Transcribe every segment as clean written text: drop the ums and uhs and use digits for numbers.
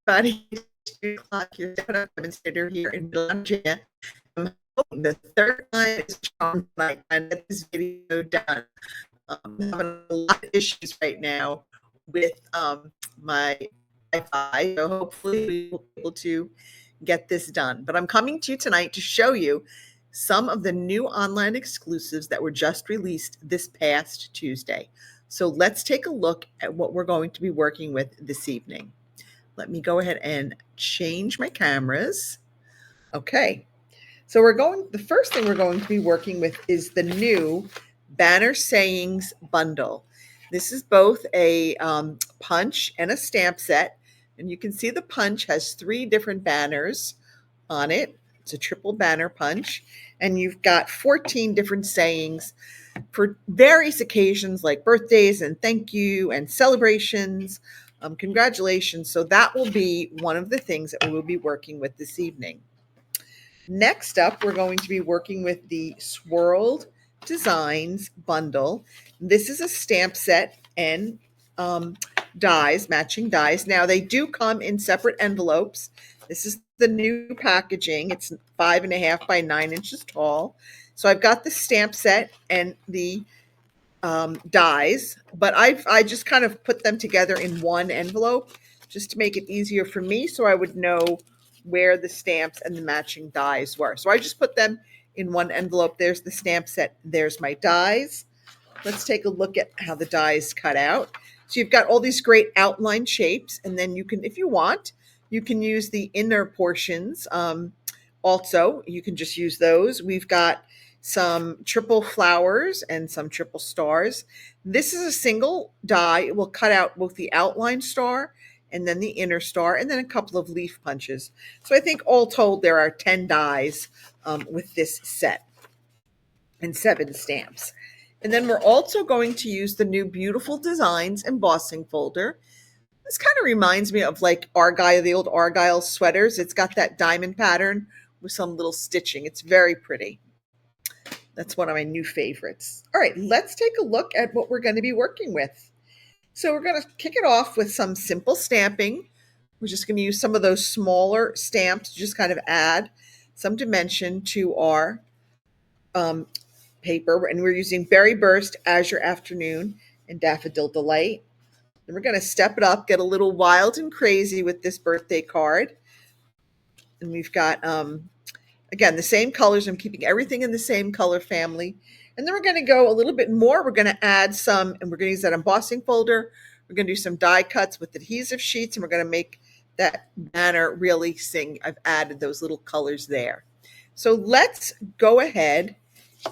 everybody. Klock, your administrator here in Virginia. I'm hoping the third time is charmed tonight and get this video done. I'm having a lot of issues right now with my Wi-Fi, so hopefully we will be able to get this done. But I'm coming to you tonight to show you some of the new online exclusives that were just released this past Tuesday. So let's take a look at what we're going to be working with this evening. Let me go ahead and change my cameras. Okay, so the first thing we're going to be working with is the new Banner Sayings bundle. This is both a punch and a stamp set. And you can see the punch has 3 different banners on it. It's a triple banner punch. And you've got 14 different sayings for various occasions like birthdays and thank you and celebrations. Congratulations. So that will be one of the things that we will be working with this evening. Next up, we're going to be working with the Swirled Designs bundle. This is a stamp set and dies, matching dies. Now they do come in separate envelopes. This is the new packaging. It's 5.5 by 9 inches tall. So I've got the stamp set and the dies, but I just kind of put them together in one envelope just to make it easier for me so I would know where the stamps and the matching dies were. So I just put them in one envelope. There's the stamp set. There's my dies. Let's take a look at how the dies cut out. So you've got all these great outline shapes, and then you can, if you want, you can use the inner portions. Also, you can just use those. We've got some triple flowers and some triple stars. This is a single die. It will cut out both the outline star and then the inner star, and then a couple of leaf punches. So I think all told, there are 10 dies with this set and 7 stamps. And then we're also going to use the new Beautiful Designs embossing folder. This kind of reminds me of like Argyle, the old Argyle sweaters. It's got that diamond pattern with some little stitching. It's very pretty. That's one of my new favorites. All right, let's take a look at what we're going to be working with. So we're going to kick it off with some simple stamping. We're just going to use some of those smaller stamps to just kind of add some dimension to our paper. And we're using Berry Burst, Azure Afternoon, and Daffodil Delight. And we're going to step it up, get a little wild and crazy with this birthday card. And we've got, again, the same colors. I'm keeping everything in the same color family. And then we're going to go a little bit more. We're going to add some, and we're going to use that embossing folder. We're going to do some die cuts with adhesive sheets, and we're going to make that banner really sing. I've added those little colors there. So let's go ahead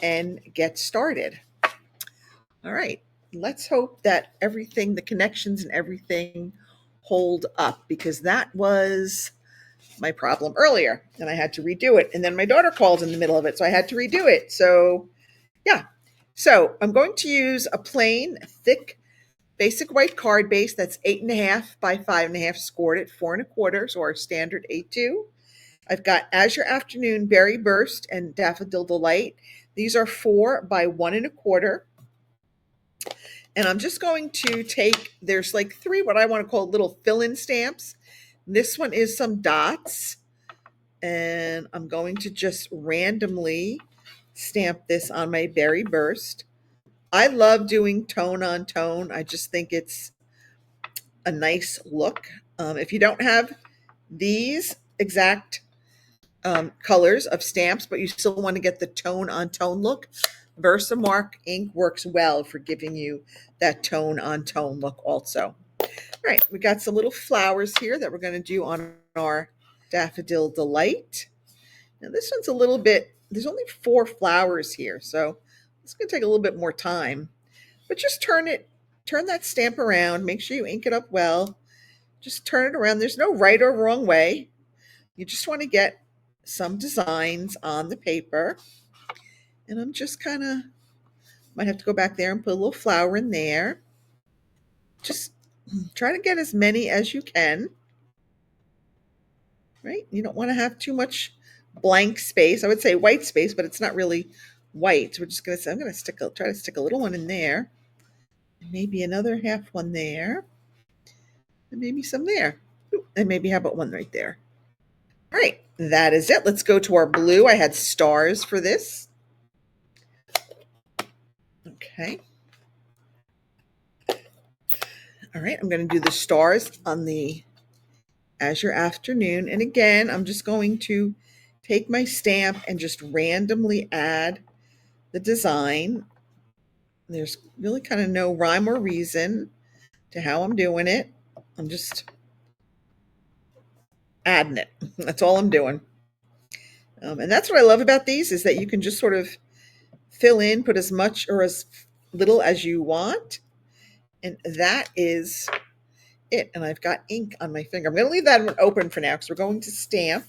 and get started. All right. Let's hope that everything, the connections and everything hold up, because that was my problem earlier and I had to redo it. And then my daughter called in the middle of it, so I had to redo it. So yeah. So I'm going to use a plain, thick, basic white card base that's 8.5 by 5.5, scored at 4 1/4, so our standard A2. I've got Azure Afternoon, Berry Burst, and Daffodil Delight. These are 4 by 1 1/4. And I'm just going to take, there's like 3 what I want to call little fill-in stamps. This one is some dots. And I'm going to just randomly stamp this on my Berry Burst. I love doing tone on tone. I just think it's a nice look. If you don't have these exact colors of stamps, but you still want to get the tone on tone look, Versamark ink works well for giving you that tone on tone look also. All right, we got some little flowers here that we're going to do on our Daffodil Delight. Now this one's a little bit, there's only 4 flowers here, so it's going to take a little bit more time. But just turn that stamp around, make sure you ink it up well. Just turn it around. There's no right or wrong way. You just want to get some designs on the paper. And I'm just kind of, might have to go back there and put a little flower in there. Just try to get as many as you can. Right? You don't want to have too much blank space. I would say white space, but it's not really white. So we're just going to say, I'm going to try to stick a little one in there. And maybe another half one there. And maybe some there. Ooh, And maybe how about one right there? All right, that is it. Let's go to our blue. I had stars for this. Okay. All right, I'm going to do the stars on the Azure Afternoon. And again, I'm just going to take my stamp and just randomly add the design. There's really kind of no rhyme or reason to how I'm doing it. I'm just adding it. That's all I'm doing. And that's what I love about these is that you can just sort of fill in, put as much or as little as you want. And that is it. And I've got ink on my finger. I'm going to leave that one open for now because we're going to stamp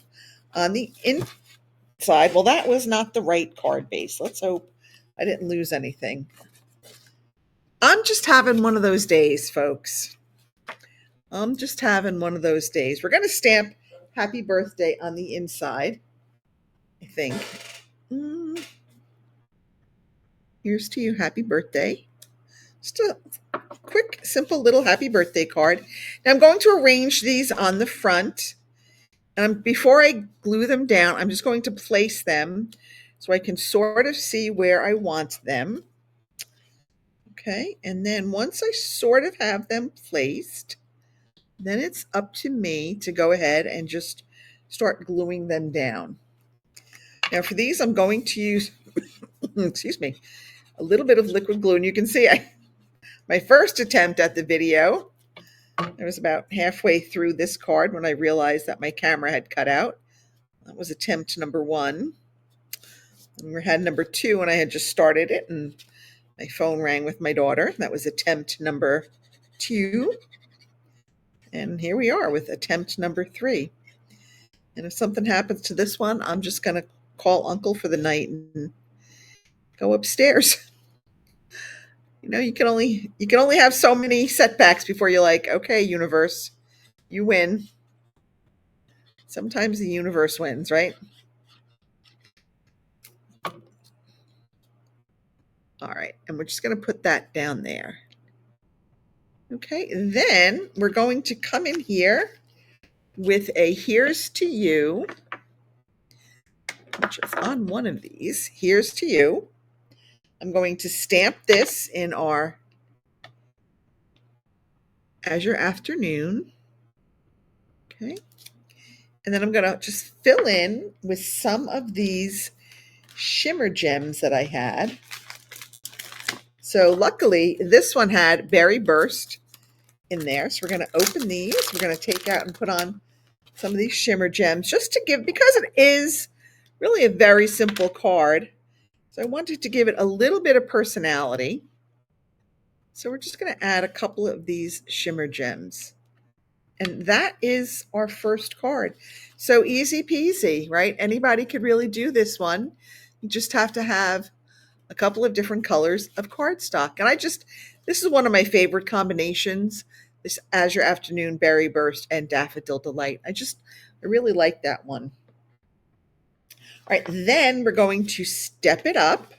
on the inside. Well, that was not the right card base. Let's hope I didn't lose anything. I'm just having one of those days, folks. I'm just having one of those days. We're going to stamp happy birthday on the inside, I think. Here's to you, happy birthday. Just a quick, simple little happy birthday card. Now I'm going to arrange these on the front. And before I glue them down, I'm just going to place them so I can sort of see where I want them. Okay, and then once I sort of have them placed, then it's up to me to go ahead and just start gluing them down. Now for these, I'm going to use, excuse me, a little bit of liquid glue. And you can see my first attempt at the video, I was about halfway through this card when I realized that my camera had cut out. That was attempt number 1. And we had number 2 and I had just started it and my phone rang with my daughter. That was attempt number 2. And here we are with attempt number 3. And if something happens to this one, I'm just going to call Uncle for the night and go upstairs. You know, you can only have so many setbacks before you're like, okay, universe, you win. Sometimes the universe wins, right? All right, and we're just going to put that down there. Okay, then we're going to come in here with a here's to you, which is on one of these. Here's to you. I'm going to stamp this in our Azure Afternoon. Okay, and then I'm going to just fill in with some of these shimmer gems that I had. So luckily, this one had Berry Burst in there. So we're going to open these. We're going to take out and put on some of these shimmer gems just to give, because it is really a very simple card. So I wanted to give it a little bit of personality. So we're just going to add a couple of these shimmer gems. And that is our first card. So easy peasy, right? Anybody could really do this one. You just have to have a couple of different colors of cardstock. And this is one of my favorite combinations, this Azure Afternoon, Berry Burst, and Daffodil Delight. I really like that one. All right, then we're going to step it up.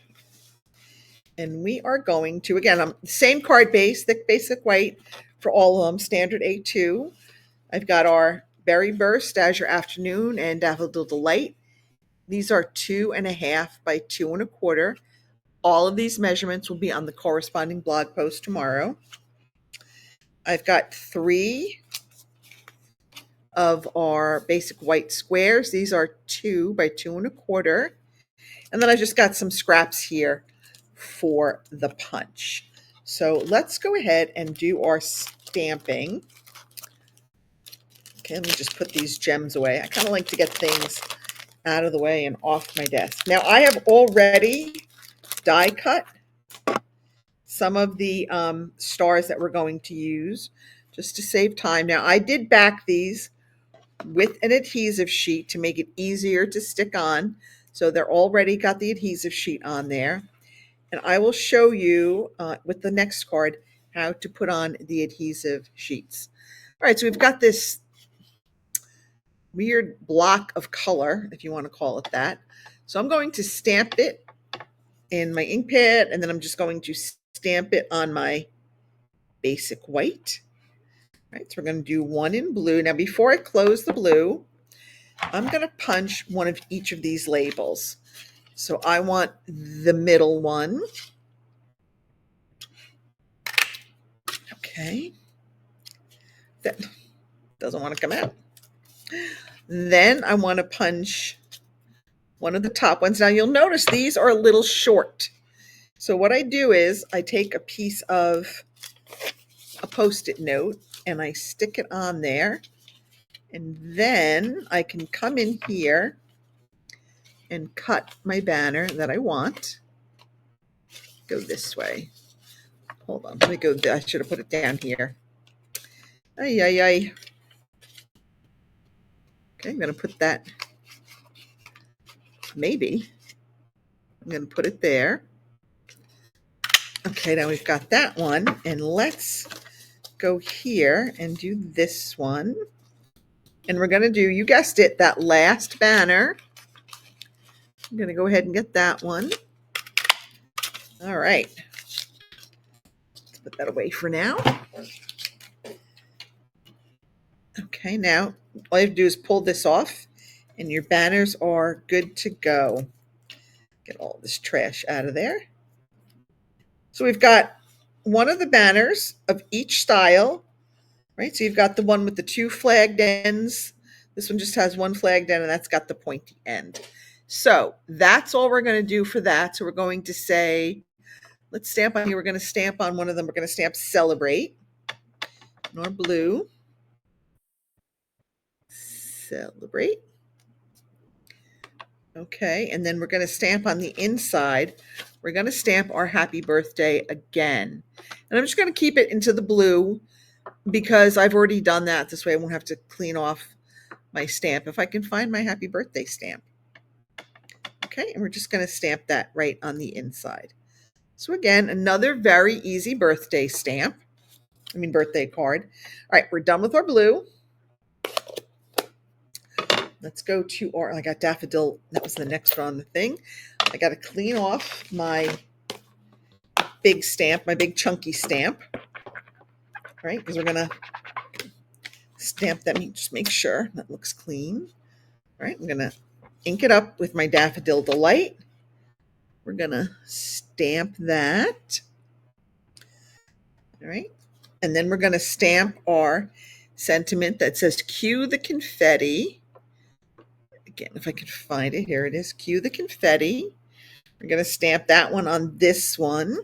And we are going to, again, same card base, thick basic white for all of them, standard A2. I've got our Berry Burst, Azure Afternoon, and Daffodil Delight. These are 2.5 by 2 1/4. All of these measurements will be on the corresponding blog post tomorrow. I've got 3 of our basic white squares. These are 2 by 2 1/4. And then I just got some scraps here for the punch. So let's go ahead and do our stamping. Okay, let me just put these gems away. I kind of like to get things out of the way and off my desk. Now I have already die cut some of the stars that we're going to use just to save time. Now I did back these with an adhesive sheet to make it easier to stick on. So they're already got the adhesive sheet on there. And I will show you with the next card how to put on the adhesive sheets. All right, so we've got this weird block of color, if you want to call it that. So I'm going to stamp it in my ink pad, and then I'm just going to stamp it on my basic white. Right, so we're going to do one in blue. Now, before I close the blue, I'm going to punch one of each of these labels. So I want the middle one. Okay. That doesn't want to come out. Then I want to punch one of the top ones. Now you'll notice these are a little short. So what I do is I take a piece of a Post-it note and I stick it on there. And then I can come in here and cut my banner that I want. Go this way. Hold on, let me go. I should have put it down here. Ay, ay, ay. Okay, I'm going to put that. Maybe. I'm going to put it there. Okay, now we've got that one. And let's go here and do this one. And we're going to do, you guessed it, that last banner. I'm going to go ahead and get that one. All right. Let's put that away for now. Okay, now all you have to do is pull this off and your banners are good to go. Get all this trash out of there. So we've got one of the banners of each style, right? So you've got the one with the two flagged ends. This one just has one flagged end and that's got the pointy end. So that's all we're going to do for that. So we're going to say, let's stamp on here. We're going to stamp on one of them. We're going to stamp Celebrate in our blue. Celebrate. Okay, and then we're going to stamp on the inside. We're going to stamp our happy birthday again. And I'm just going to keep it into the blue because I've already done that. This way I won't have to clean off my stamp if I can find my happy birthday stamp. Okay, and we're just going to stamp that right on the inside. So again, another very easy birthday stamp. Birthday card. All right, we're done with our blue. Let's go to our, I got Daffodil. That was the next one on the thing. I got to clean off my big stamp, my big chunky stamp, right? Because we're going to stamp them. Just make sure that looks clean. All right, I'm going to ink it up with my Daffodil Delight. We're going to stamp that. All right. And then we're going to stamp our sentiment that says, cue the confetti. Again, if I can find it, here it is. Cue the confetti. We're going to stamp that one on this one.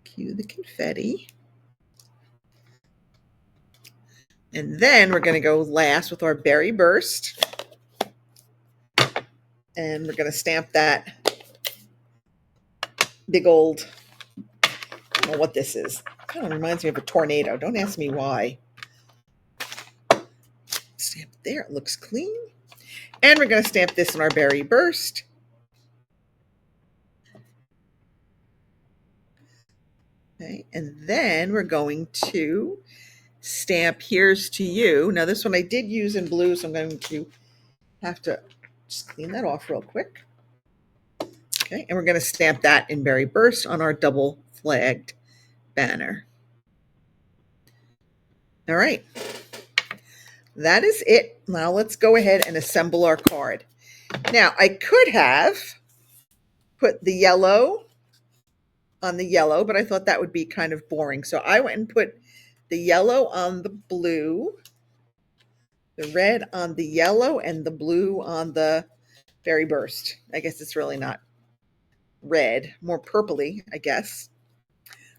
Cue the confetti. And then we're going to go last with our Berry Burst. And we're going to stamp that big old, I don't know what this is. It kind of reminds me of a tornado. Don't ask me why. Stamp it there. It looks clean. And we're going to stamp this in our Berry Burst. Okay, and then we're going to stamp Here's to You. Now this one I did use in blue, so I'm going to have to just clean that off real quick. Okay, and we're going to stamp that in Berry Burst on our double flagged banner. All right, that is it. Now let's go ahead and assemble our card. Now I could have put the yellow on the yellow, but I thought that would be kind of boring. So I went and put the yellow on the blue, the red on the yellow, and the blue on the Berry Burst. I guess it's really not red, more purpley, I guess.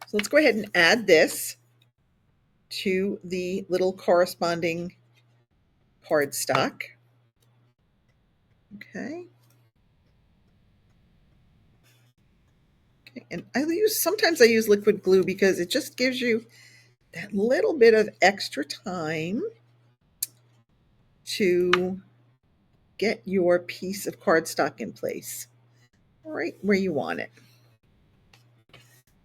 So let's go ahead and add this to the little corresponding cardstock. Okay. And sometimes I use liquid glue because it just gives you that little bit of extra time to get your piece of cardstock in place right where you want it.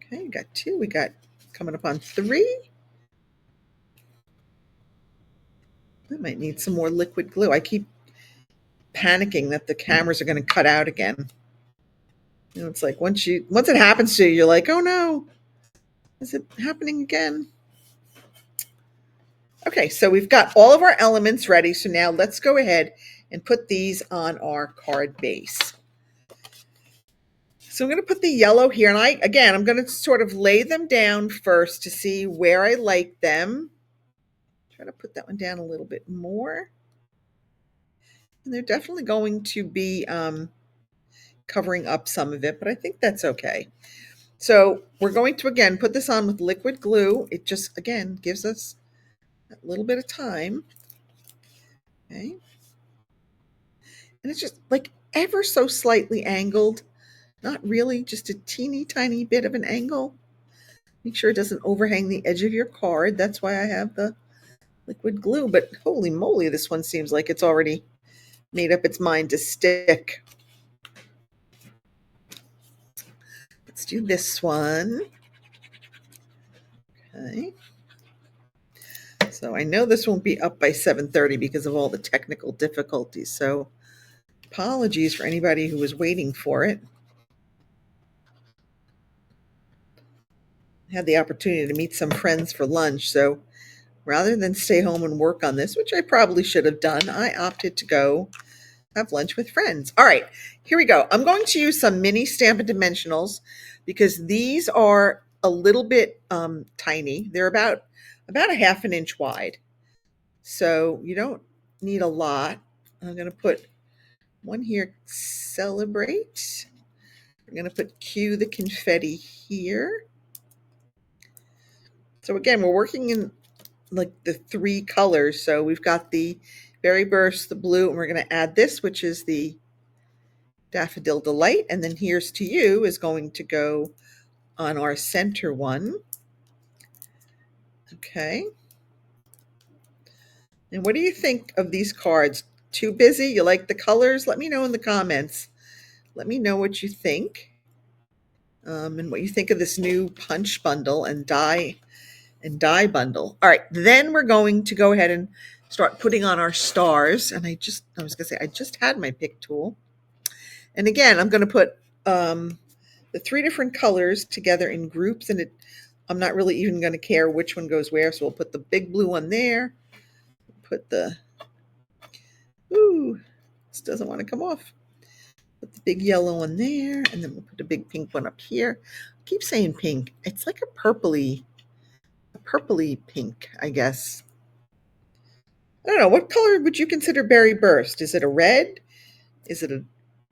Okay, we got 2. We got coming up on 3. I might need some more liquid glue. I keep panicking that the cameras are going to cut out again. It's like once it happens to you, you're like, oh no, is it happening again? Okay, so we've got all of our elements ready. So now let's go ahead and put these on our card base. So I'm going to put the yellow here, and I'm going to sort of lay them down first to see where I like them. Try to put that one down a little bit more. And they're definitely going to be covering up some of it, but I think that's okay. So we're going to, again, put this on with liquid glue. It just, again, gives us a little bit of time. Okay. And it's just like ever so slightly angled. Not really, just a teeny tiny bit of an angle. Make sure it doesn't overhang the edge of your card. That's why I have the liquid glue. But holy moly, this one seems like it's already made up its mind to stick. Let's do this one. Okay. So I know this won't be up by 7:30 because of all the technical difficulties. So apologies for anybody who was waiting for it. I had the opportunity to meet some friends for lunch. So rather than stay home and work on this, which I probably should have done, I opted to go have lunch with friends. All right, here we go. I'm going to use some mini Stampin' Dimensionals because these are a little bit tiny. They're about a half an inch wide. So you don't need a lot. I'm going to put one here, celebrate. I'm going to put cue the confetti here. So again, we're working in like the 3 colors. So we've got the Berry Burst, the blue, and we're going to add this, which is the Daffodil Delight. And then Here's to You is going to go on our center one. Okay. And what do you think of these cards? Too busy? You like the colors? Let me know in the comments. Let me know what you think. And what you think of this new punch bundle and die bundle. All right, then we're going to go ahead and start putting on our stars. And I was gonna say, I just had my pick tool. And again, I'm gonna put the 3 different colors together in groups, and I'm not really even gonna care which one goes where. So we'll put the big blue one there, put the, this doesn't want to come off. Put the big yellow one there, and then we'll put the big pink one up here. I keep saying pink. It's like a purpley pink, I guess. I don't know. What color would you consider Berry Burst? Is it a red? Is it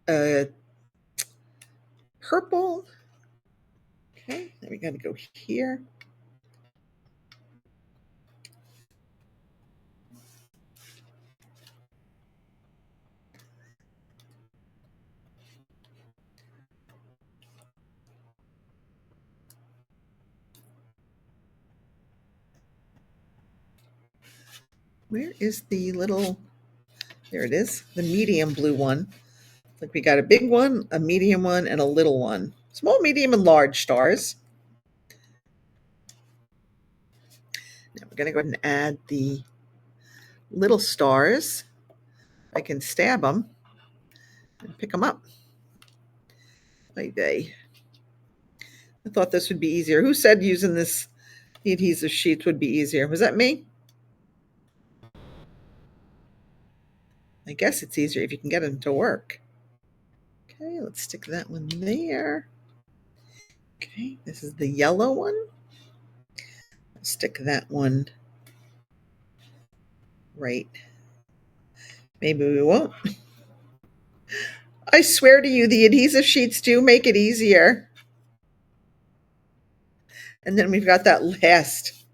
a purple? Okay, then we got to go here. Where is the little, there it is, the medium blue one. Like we got a big one, a medium one, and a little one. Small, medium, and large stars. Now we're going to go ahead and add the little stars. I can stab them and pick them up. Like they. I thought this would be easier. Who said using the adhesive sheets would be easier? Was that me? I guess it's easier if you can get them to work. Okay, let's stick that one there. Okay, this is the yellow one. I'll stick that one right. Maybe we won't. I swear to you, the adhesive sheets do make it easier. And then we've got that last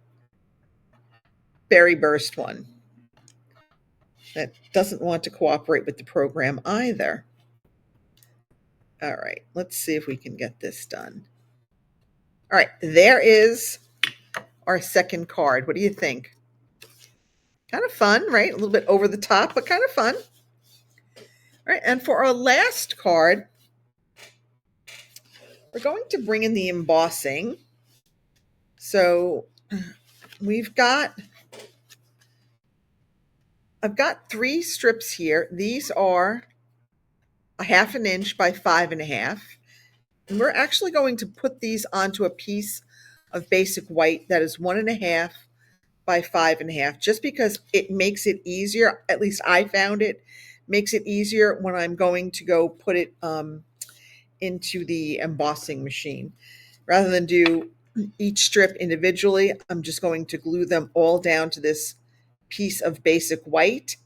Berry Burst one that doesn't want to cooperate with the program either. All right, let's see if we can get this done. All right, there is our second card. What do you think? Kind of fun, right? A little bit over the top, but kind of fun. All right, and for our last card, we're going to bring in the embossing. So I've got 3 strips here. These are a half an inch by 5.5. And we're actually going to put these onto a piece of basic white that is 1.5 by 5.5, just because it makes it easier. At least I found it makes it easier when I'm going to go put it into the embossing machine. Rather than do each strip individually, I'm just going to glue them all down to this piece of basic white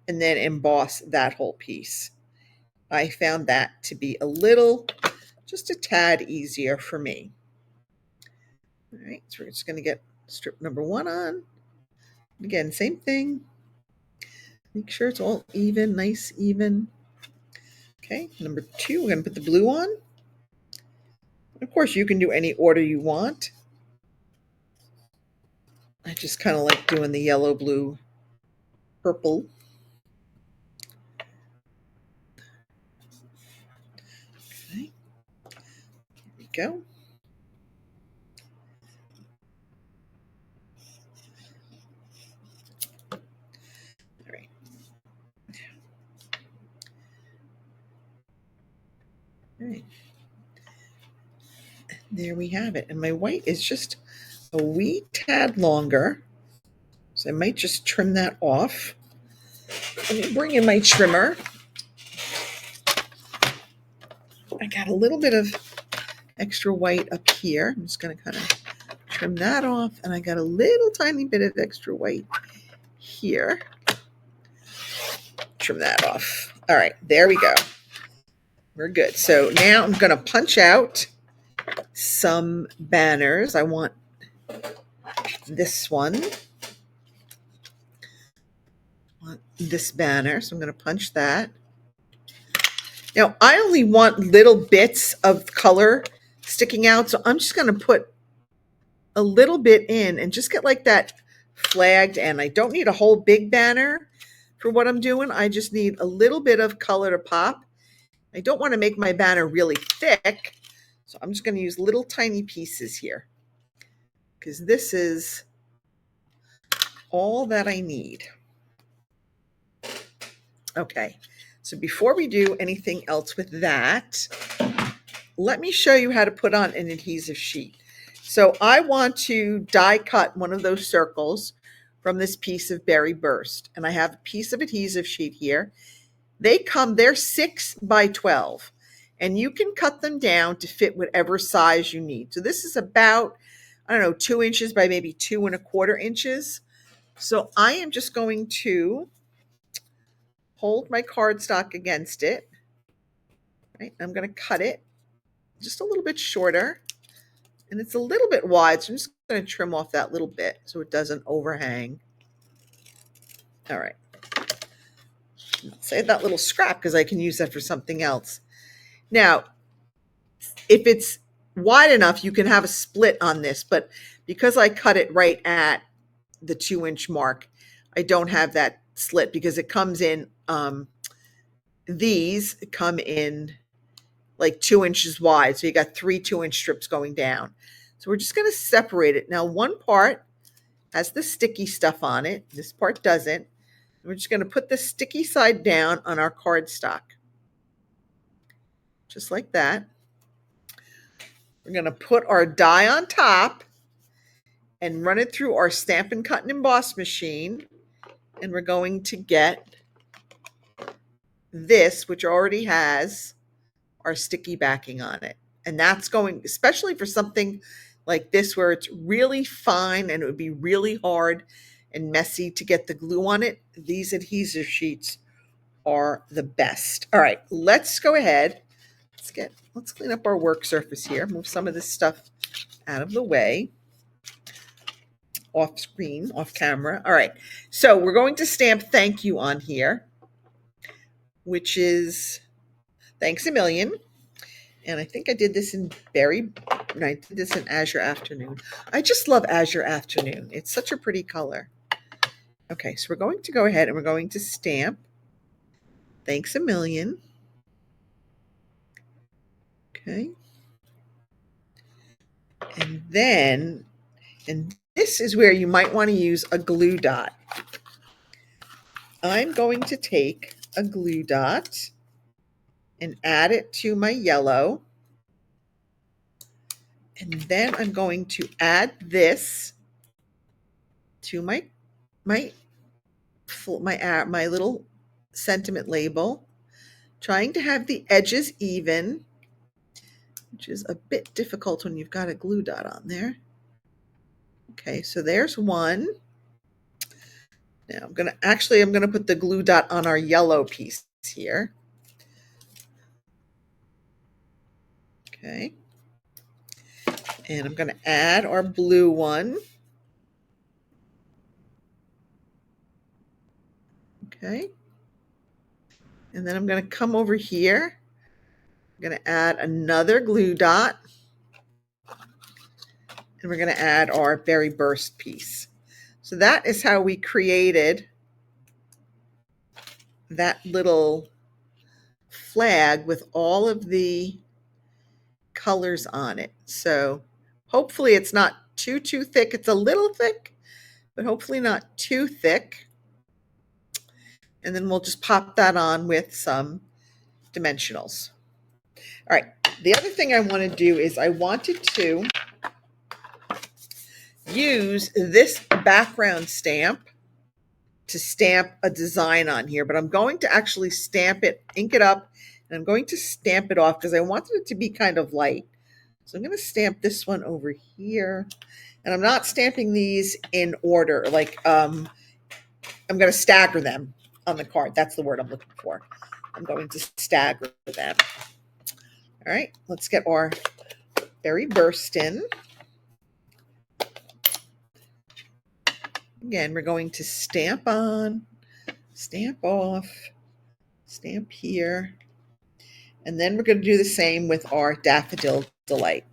and then emboss that whole piece. I found that to be just a tad easier for me. All right, so we're just going to get strip number 1 on. Again, same thing. Make sure it's all even, nice, even. Okay, number 2, we're going to put the blue on. Of course, you can do any order you want. I just kind of like doing the yellow, blue, purple. Okay, here we go. All right. All right. There we have it. And my white is just a wee tad longer. So I might just trim that off. Let me bring in my trimmer. I got a little bit of extra white up here. I'm just going to kind of trim that off. And I got a little tiny bit of extra white here. Trim that off. All right, there we go. We're good. So now I'm going to punch out some banners. I want this one. I want this banner. So I'm going to punch that. Now, I only want little bits of color sticking out, so I'm just going to put a little bit in and just get like that flagged end. I don't need a whole big banner for what I'm doing. I just need a little bit of color to pop. I don't want to make my banner really thick, so I'm just going to use little tiny pieces here because this is all that I need. Okay, so before we do anything else with that, let me show you how to put on an adhesive sheet. So I want to die cut one of those circles from this piece of Berry Burst. And I have a piece of adhesive sheet here. They're 6 by 12. And you can cut them down to fit whatever size you need. So this is about, 2 inches by maybe 2¼ inches. So I am just going to hold my cardstock against it. Right? I'm going to cut it just a little bit shorter. And it's a little bit wide, so I'm just going to trim off that little bit so it doesn't overhang. All right. Save that little scrap because I can use that for something else. Now, if it's wide enough, you can have a split on this, but because I cut it right at the 2-inch mark, I don't have that slit because it comes in, these come in like 2 inches wide. So you got 3 2-inch strips going down. So we're just going to separate it. Now, one part has the sticky stuff on it. This part doesn't. We're just going to put the sticky side down on our cardstock. Just like that. We're going to put our die on top and run it through our Stampin' Cut and Emboss machine. And we're going to get this, which already has our sticky backing on it. And that's going, especially for something like this where it's really fine and it would be really hard and messy to get the glue on it, these adhesive sheets are the best. All right, let's go ahead. Let's clean up our work surface here. Move some of this stuff out of the way. Off screen, off camera. All right, so we're going to stamp thank you on here, which is thanks a million. And I think I did this in Azure Afternoon. I just love Azure Afternoon. It's such a pretty color. Okay, so we're going to go ahead and we're going to stamp thanks a million. Okay. And this is where you might want to use a glue dot. I'm going to take a glue dot and add it to my yellow. And then I'm going to add this to my my little sentiment label, trying to have the edges even, which is a bit difficult when you've got a glue dot on there. Okay, so there's one. Now I'm gonna put the glue dot on our yellow piece here. Okay. And I'm gonna add our blue one. Okay. And then I'm gonna come over here. I'm gonna add another glue dot. And we're gonna add our berry burst piece. So that is how we created that little flag with all of the colors on it. So hopefully it's not too thick. It's a little thick, but hopefully not too thick. And then we'll just pop that on with some dimensionals. All right, the other thing I want to do is I wanted to use this background stamp to stamp a design on here, but I'm going to actually stamp it, ink it up, and I'm going to stamp it off because I wanted it to be kind of light. So I'm going to stamp this one over here. And I'm not stamping these in order, like I'm going to stagger them on the card. That's the word I'm looking for. I'm going to stagger them. All right, let's get our berry burst in. Again, we're going to stamp on, stamp off, stamp here. And then we're going to do the same with our Daffodil Delight.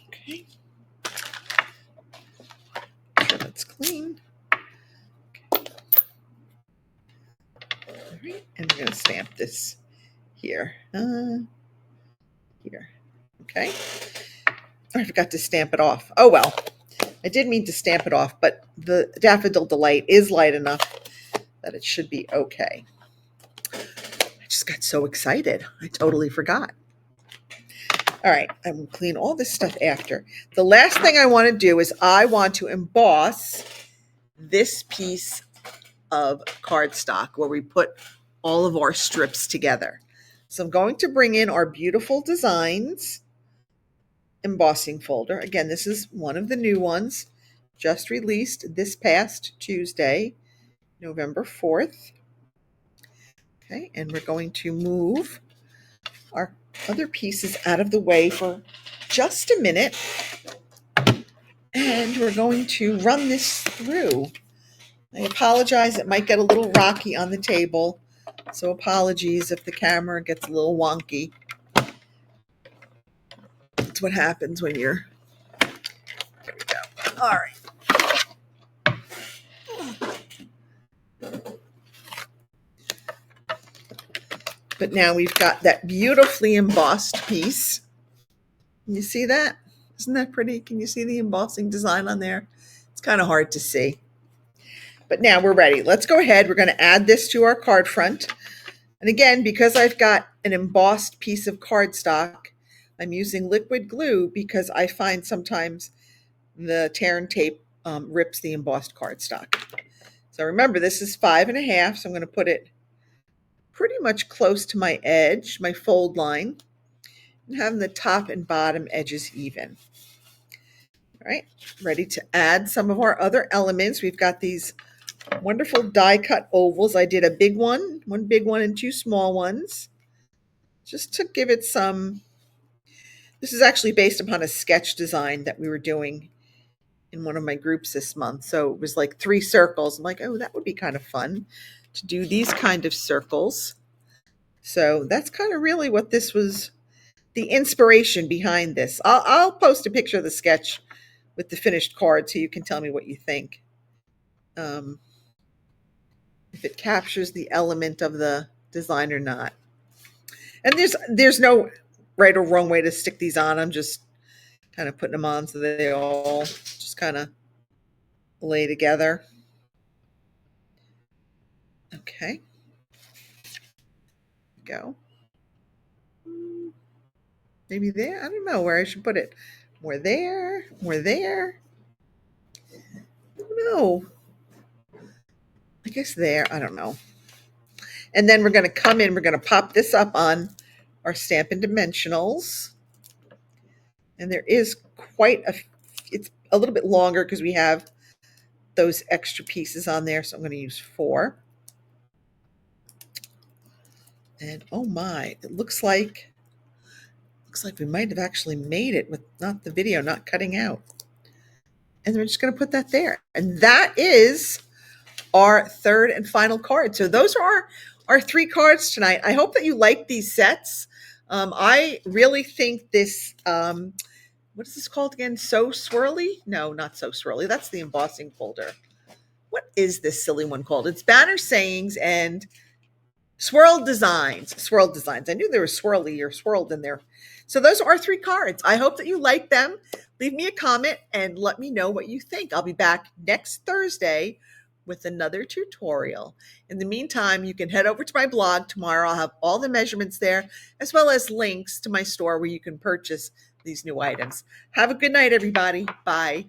Okay. Sure that's clean. Okay. All right, and we're going to stamp this here. Here. Okay. I forgot to stamp it off. Oh well. I did mean to stamp it off, but the Daffodil Delight is light enough that it should be okay. I just got so excited. I totally forgot. All right, I will clean all this stuff after. The last thing I want to do is I want to emboss this piece of cardstock where we put all of our strips together. So I'm going to bring in our beautiful designs embossing folder. Again, this is one of the new ones, just released this past Tuesday, November 4th. Okay, and we're going to move our other pieces out of the way for just a minute. And we're going to run this through. I apologize, it might get a little rocky on the table. So apologies if the camera gets a little wonky. That's what happens when you're, there we go. All right. But now we've got that beautifully embossed piece. You see that? Isn't that pretty? Can you see the embossing design on there? It's kind of hard to see. But now we're ready. Let's go ahead. We're going to add this to our card front. And again, because I've got an embossed piece of cardstock, I'm using liquid glue because I find sometimes the tear and tape rips the embossed cardstock. So remember, this is 5.5, so I'm going to put it pretty much close to my edge, my fold line, and having the top and bottom edges even. All right, ready to add some of our other elements. We've got these wonderful die cut ovals. I did a big one big one and 2 small ones, just to give it some. This is actually based upon a sketch design that we were doing in one of my groups this month. So it was like 3 circles. I'm like, oh, that would be kind of fun to do these kind of circles. So that's kind of really what this was, the inspiration behind this. I'll post a picture of the sketch with the finished card so you can tell me what you think. If it captures the element of the design or not. And there's no right or wrong way to stick these on. I'm just kind of putting them on so that they all just kind of lay together. Okay. Go. Maybe there. I don't know where I should put it. More there. More there. know. I guess there, I don't know. And then we're going to come in, we're going to pop this up on our Stampin' Dimensionals. And there is quite a, it's a little bit longer because we have those extra pieces on there. So I'm going to use 4. And oh my, it looks like we might have actually made it with not the video, not cutting out. And we're just going to put that there. And that is our third and final card. So those are our 3 cards tonight. I hope that you like these sets. I really think this, what is this called again? So Swirly? No, not So Swirly. That's the embossing folder. What is this silly one called? It's Banner Sayings and Swirled Designs. Swirled Designs. I knew there was swirly or swirled in there. So those are our 3 cards. I hope that you like them. Leave me a comment and let me know what you think. I'll be back next Thursday with another tutorial. In the meantime, you can head over to my blog. Tomorrow I'll have all the measurements there, as well as links to my store where you can purchase these new items. Have a good night, everybody. Bye.